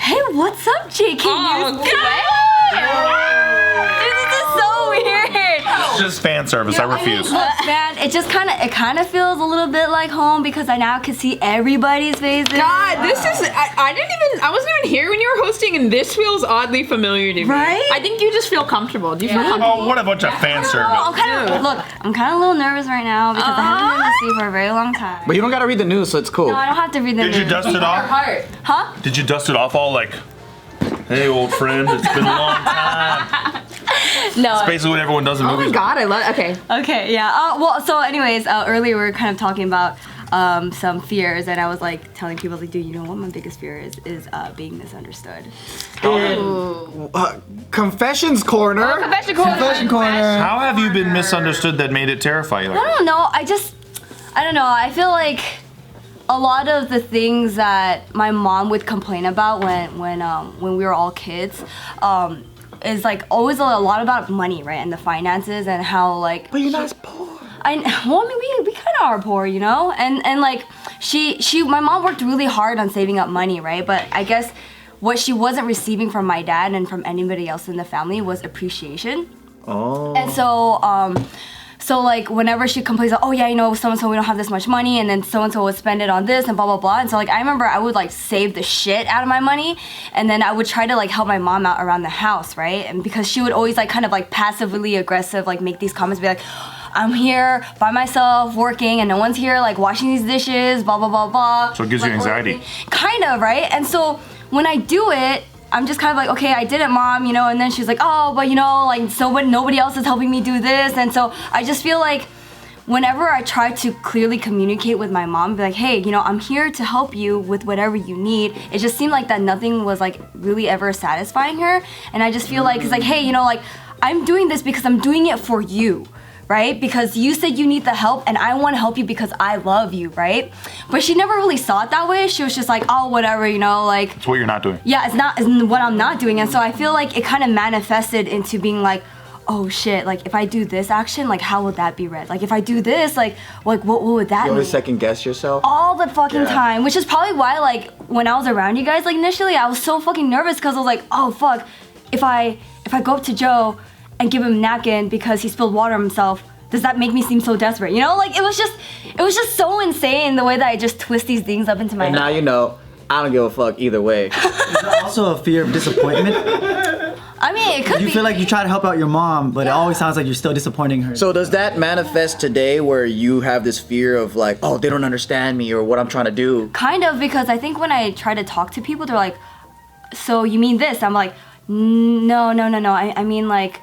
Hey, what's up, JK? Oh, This is so weird. It's just fan service. I refuse. Man, it kind of feels a little bit like home because I now can see everybody's faces. God, this is, I wasn't even here when you were hosting, and this feels oddly familiar to me. Right? I think you just feel comfortable. Do you feel comfortable? Oh, what a bunch of fan service. I'm kind of a little nervous right now because I haven't been to sea for a very long time. But you don't gotta read the news, so it's cool. No, I don't have to read the Did you news. dust it off? Huh? Did you dust it off all like, hey, old friend, it's been a long time? No. It's basically what everyone does in Oh movies. my God, I love. Okay. Okay, yeah. Well, so anyways, earlier we were kind of talking about some fears, and I was like telling people like, dude, you know what my biggest fear is being misunderstood. Confessions corner. Confession corner. How have you been misunderstood that made it terrify you? I don't know. I don't know. I feel like a lot of the things that my mom would complain about when we were all kids is like always a lot about money, right, and the finances and how like. But you're not poor. I mean, we kind of are poor, you know, and like my mom worked really hard on saving up money, right, but I guess what she wasn't receiving from my dad and from anybody else in the family was appreciation. Oh. And so like whenever she complains, like, oh yeah, you know, so-and-so, we don't have this much money, and then so-and-so would spend it on this and blah, blah, blah. And so like I remember I would like save the shit out of my money, and then I would try to like help my mom out around the house, right? And because she would always like kind of like passively aggressive, like make these comments, be like, I'm here by myself working and no one's here like washing these dishes, blah, blah, blah, blah. So it gives you anxiety. Kind of, right? And so when I do it, I'm just kind of like, okay, I did it, Mom, you know, and then she's like, oh, but you know, like, so when nobody else is helping me do this, and so I just feel like whenever I try to clearly communicate with my mom, be like, hey, you know, I'm here to help you with whatever you need, it just seemed like that nothing was like really ever satisfying her, and I just feel like, it's like, hey, you know, like, I'm doing this because I'm doing it for you. Right? Because you said you need the help and I want to help you because I love you, right? But she never really saw it that way. She was just like, oh, whatever, you know, like. It's what you're not doing. Yeah, it's what I'm not doing. And so I feel like it kind of manifested into being like, oh shit, like if I do this action, like how would that be read? Like if I do this, like what would that You mean? always second guess yourself? All the fucking time, which is probably why like when I was around you guys, like initially I was so fucking nervous because I was like, oh fuck, if I go up to Joe and give him a napkin because he spilled water on himself, does that make me seem so desperate? You know, like it was just so insane the way that I just twist these things up into my head. And now you know, I don't give a fuck either way. Is there also a fear of disappointment? I mean, it could be. You feel like you try to help out your mom, but it always sounds like you're still disappointing her. So does that manifest today where you have this fear of like, oh, they don't understand me or what I'm trying to do? Kind of, because I think when I try to talk to people, they're like, so you mean this? I'm like, no. I mean like,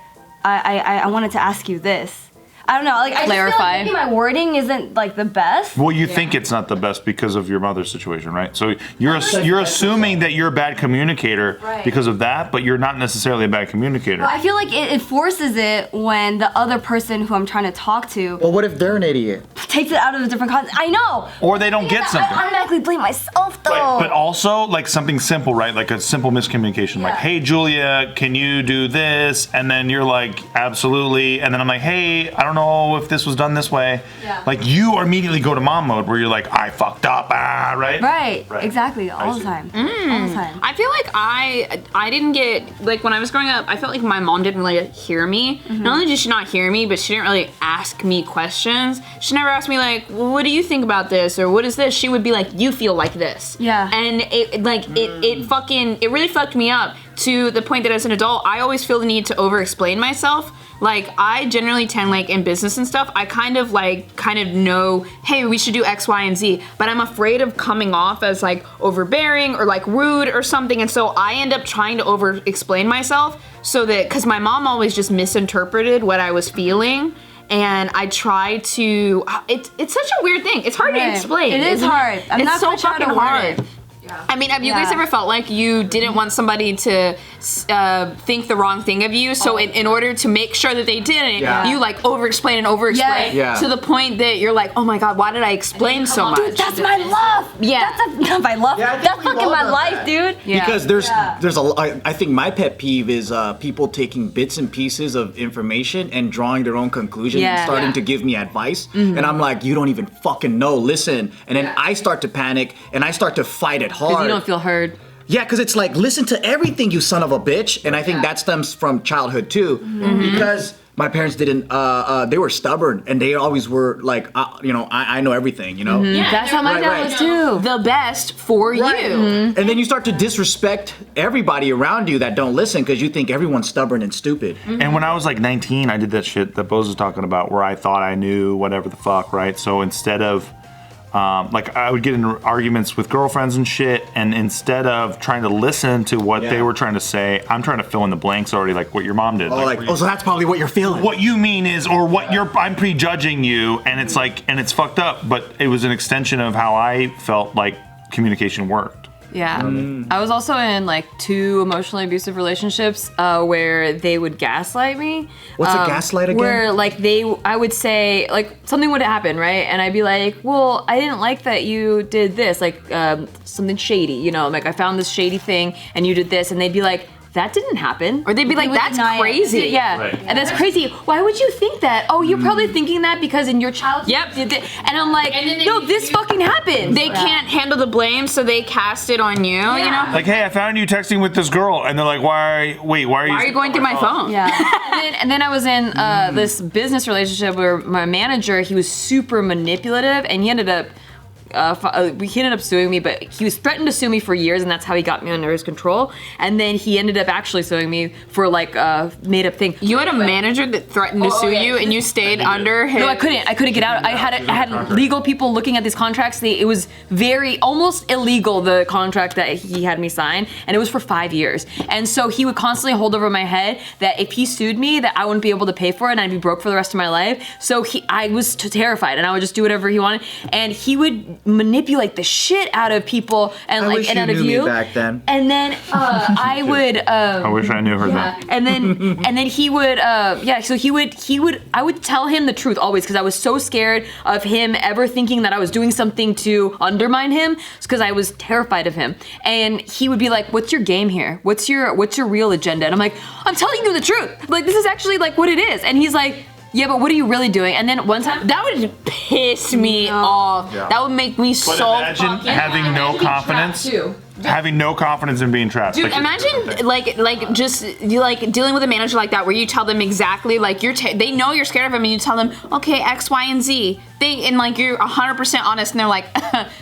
I wanted to ask you this. I don't know, like I just feel like maybe my wording isn't like the best. Well, you think it's not the best because of your mother's situation, right? So you're assuming that you're a bad communicator because of that, but you're not necessarily a bad communicator. Well, I feel like it forces it when the other person who I'm trying to talk to Well, what if they're an idiot? takes it out of a different context. I know. Or they don't get something. I automatically blame myself though. But also like something simple, right? Like a simple miscommunication. Like, hey, Julia, can you do this? And then you're like, absolutely. And then I'm like, hey, I don't know if this was done this way. Yeah. Like you immediately go to mom mode where you're like, I fucked up, right? Right, exactly, all the time. All the time. I feel like I didn't get, like when I was growing up, I felt like my mom didn't really hear me. Not only did she not hear me, but she didn't really ask me questions. She never asked me like, well, what do you think about this? Or what is this? She would be like, you feel like this. Yeah. And it really fucked me up to the point that as an adult, I always feel the need to over-explain myself. Like, I generally tend, like, in business and stuff, I kind of know, hey, we should do X, Y, and Z, but I'm afraid of coming off as, like, overbearing or, like, rude or something, and so I end up trying to over-explain myself so that, because my mom always just misinterpreted what I was feeling, and I try to, it's such a weird thing. It's hard to explain. It is hard. I'm it's not so quite sure how fucking to word hard. it. I mean, have you guys ever felt like you didn't want somebody to think the wrong thing of you, so in order to make sure that they didn't, you like over-explain and over-explain to the point that you're like, oh my god, why did I explain so much? Dude, that's my love! Yeah. That's my love. That's fucking my life, dude. Yeah. Because there's I think my pet peeve is people taking bits and pieces of information and drawing their own conclusion and starting to give me advice. And I'm like, you don't even fucking know, listen. And then I start to panic and I start to fight it hard. Because you don't feel heard. Yeah, because it's like, listen to everything, you son of a bitch. And I think that stems from childhood too, because my parents didn't. They were stubborn, and they always were like, I know everything. Yeah, That's how my dad was too. The best for you. And then you start to disrespect everybody around you that don't listen because you think everyone's stubborn and stupid. And when I was like 19, I did that shit that Boze was talking about, where I thought I knew whatever the fuck, right? So instead of like I would get into arguments with girlfriends and shit, and instead of trying to listen to what they were trying to say, I'm trying to fill in the blanks already, like what your mom did. So that's probably what you're feeling. What you mean is, or what I'm prejudging you, and it's like, and it's fucked up, but it was an extension of how I felt like communication worked. Yeah. I was also in like 2 emotionally abusive relationships where they would gaslight me. What's a gaslight again? Where like I would say like something would happen, right? And I'd be like, well, I didn't like that you did this, like something shady, like I found this shady thing and you did this, and they'd be like, that didn't happen. Or they'd be like, that's crazy. Yeah. Right. And that's crazy. Why would you think that? Oh, you're probably thinking that because in your childhood you did it. And I'm like, no, this fucking happened. They can't handle the blame, so they cast it on you, you know? Like, hey, I found you texting with this girl, and they're like, why are you going through my phone? Yeah. and then I was in this business relationship where my manager, he was super manipulative, and he ended up suing me, but he was threatened to sue me for years, and that's how he got me under his control. And then he ended up actually suing me for like a made up thing. You had a manager that threatened to sue you, and you stayed under his. No, I couldn't get out. I had legal people looking at these contracts. It was almost illegal, the contract that he had me sign, and it was for 5 years. And so he would constantly hold over my head that if he sued me, that I wouldn't be able to pay for it, and I'd be broke for the rest of my life. So I was terrified, and I would just do whatever he wanted, and he would manipulate the shit out of people and out of you. Me back then. And then I would. I wish I knew her then. And then he would. So he would. I would tell him the truth always because I was so scared of him ever thinking that I was doing something to undermine him, because I was terrified of him. And he would be like, "What's your game here? What's your real agenda?" And I'm like, "I'm telling you the truth. Like, this is actually like what it is." And he's like, yeah, but what are you really doing? And then one time, that would piss me off. Yeah. That would make me But so imagine fucking having no confidence. Having no confidence in being trapped. Dude, imagine like just you like dealing with a manager like that, where you tell them exactly like they know you're scared of them, and you tell them, okay, X, Y, and Z. And like you're 100% honest, and they're like,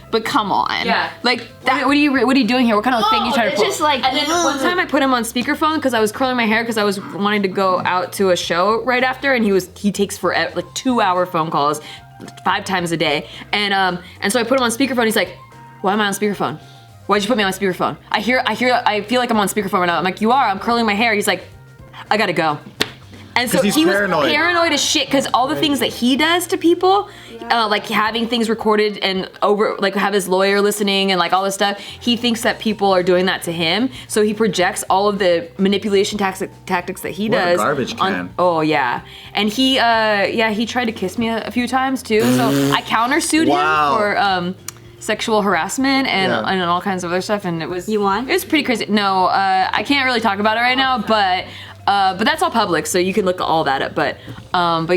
but come on. Yeah. Like that. what are you doing here? What kind of thing you trying to pull? Just like. And then one time I put him on speakerphone because I was curling my hair because I was wanting to go out to a show right after, and he takes forever, like 2-hour phone calls 5 times a day, and so I put him on speakerphone. He's like, why am I on speakerphone? Why'd you put me on speakerphone? I feel like I'm on speakerphone right now. I'm like, you are. I'm curling my hair. He's like, I gotta go. And so he's he was paranoid as shit because all the things that he does to people, like having things recorded and like have his lawyer listening and like all this stuff, he thinks that people are doing that to him. So he projects all of the manipulation tactics that he does. What a garbage can. Oh yeah, and he tried to kiss me a few times too. So I countersued him for sexual harassment and all kinds of other stuff, and it was You won? It was pretty crazy. No, I can't really talk about it right now, but that's all public, so you can look all that up. But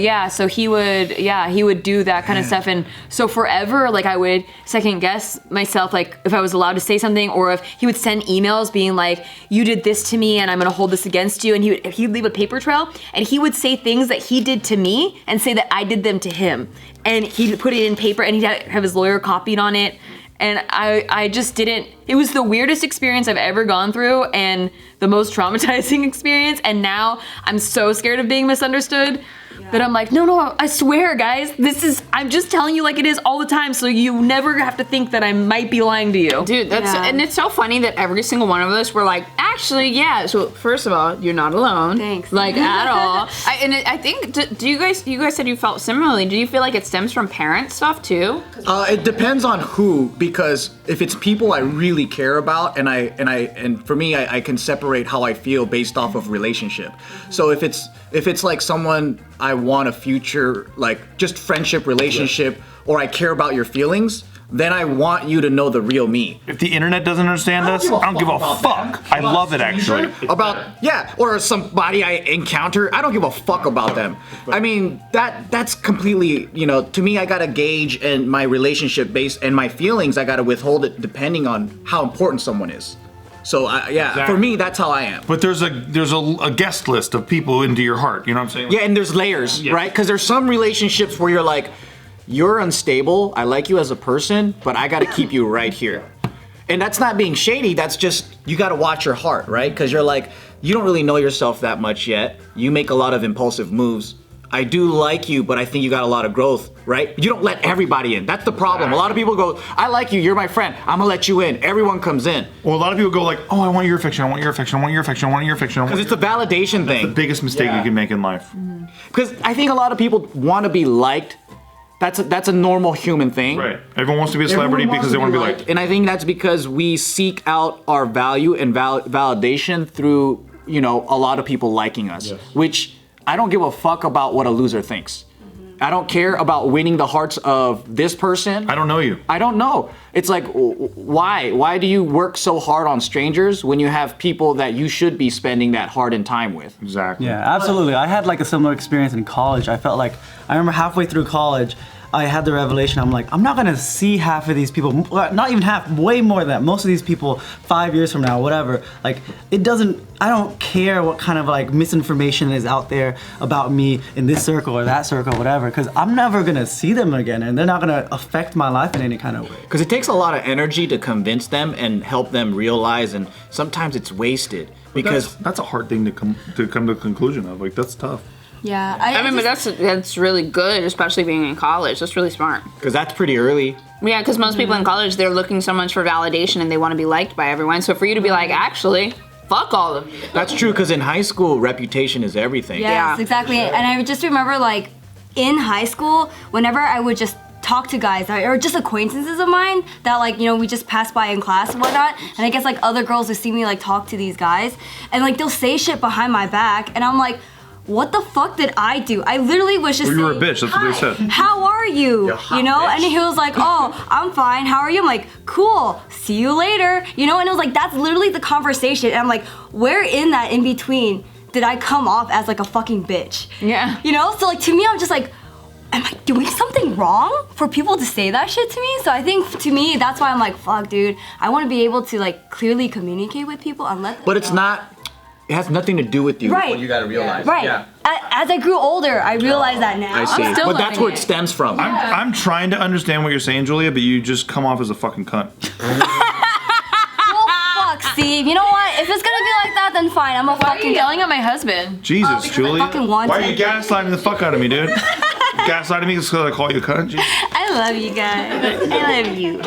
yeah, so he would do that kind of stuff, and so forever, like I would second guess myself, like if I was allowed to say something, or if he would send emails being like, you did this to me, and I'm gonna hold this against you, and he'd leave a paper trail, and he would say things that he did to me, and say that I did them to him, and he'd put it in paper, and he'd have his lawyer copied on it. And I just didn't, it was the weirdest experience I've ever gone through and the most traumatizing experience. And now I'm so scared of being misunderstood that I'm like, no, I swear, guys, I'm just telling you like it is all the time. So you never have to think that I might be lying to you. Dude, and it's so funny that every single one of us were like, actually, yeah. So first of all, you're not alone. Thanks. Like at all. I think, do you guys said you felt similarly. Do you feel like it stems from parent stuff too? It depends on who, because if it's people I really care about, and for me, I can separate how I feel based off of relationship. So if it's like someone I want a future, like just friendship, relationship, or I care about your feelings, then I want you to know the real me. If the internet doesn't understand us, I don't give a fuck. I love it actually. Or somebody I encounter, I don't give a fuck about them. I mean, that's completely, to me, I gotta gauge and my relationship based and my feelings, I gotta withhold it depending on how important someone is. So for me, that's how I am. But there's a guest list of people into your heart. You know what I'm saying? Yeah, and there's layers, right? Because there's some relationships where you're like, you're unstable. I like you as a person, but I got to keep you right here. And that's not being shady. That's just, you got to watch your heart, right? Because you're like, you don't really know yourself that much yet. You make a lot of impulsive moves. I do like you, but I think you got a lot of growth, right? You don't let everybody in. That's the problem. A lot of people go, I like you, you're my friend, I'm gonna let you in. Everyone comes in. Well, a lot of people go like, oh, I want your affection, I want your affection, I want your affection, I want your affection. Because it's a validation thing. The biggest mistake you can make in life. Because I think a lot of people want to be liked. That's a normal human thing. Right. Everyone wants to be a celebrity because they want to be liked. And I think that's because we seek out our value and validation through, a lot of people liking us. Yes. Which I don't give a fuck about what a loser thinks. I don't care about winning the hearts of this person. I don't know you. I don't know. It's like, why? Why do you work so hard on strangers when you have people that you should be spending that hard-earned time with? Exactly. Yeah, absolutely. I had like a similar experience in college. I felt like, I remember halfway through college, I had the revelation, I'm like, I'm not gonna see half of these people, not even half, way more than that. Most of these people 5 years from now, whatever, like, I don't care what kind of like misinformation is out there about me in this circle or that circle, whatever, because I'm never gonna see them again and they're not gonna affect my life in any kind of way. Because it takes a lot of energy to convince them and help them realize, and sometimes it's wasted. Because that's a hard thing to come to the conclusion of. Like, that's tough. Yeah, I mean, but that's really good, especially being in college. That's really smart. Because that's pretty early. Yeah, because most people in college, they're looking so much for validation and they want to be liked by everyone. So for you to be like, actually, fuck all of you. That's true, because in high school, reputation is everything. Yes, exactly. And I just remember, like, in high school, whenever I would just talk to guys or just acquaintances of mine that, like, we just pass by in class and whatnot, and I guess like other girls would see me like talk to these guys and like they'll say shit behind my back and I'm like, what the fuck did I do? I literally was just you were a saying, bitch, that's what they said. How are you? Bitch. And he was like, oh, I'm fine, how are you? I'm like, cool, see you later. And it was like, that's literally the conversation. And I'm like, where in that in between did I come off as like a fucking bitch? Yeah. So like to me, I'm just like, am I doing something wrong for people to say that shit to me? So I think to me, that's why I'm like, fuck, dude. I want to be able to like clearly communicate with people and let them But it's know. not, it has nothing to do with you. Right. What you gotta realize. Right. Yeah. As I grew older, I realized that now. I see. I'm still But that's loving where it it. stems from. I'm trying to understand what you're saying, Julia, but you just come off as a fucking cunt. Well, fuck, Steve. You know what? If it's gonna be like that, then fine. I'm a Why are you fucking yelling at my husband? Jesus, because I Julia. fucking want Why are to. you gaslighting the fuck out of me, dude? Gaslighting me because I call you a cunt? Jesus. I love you guys. I love you.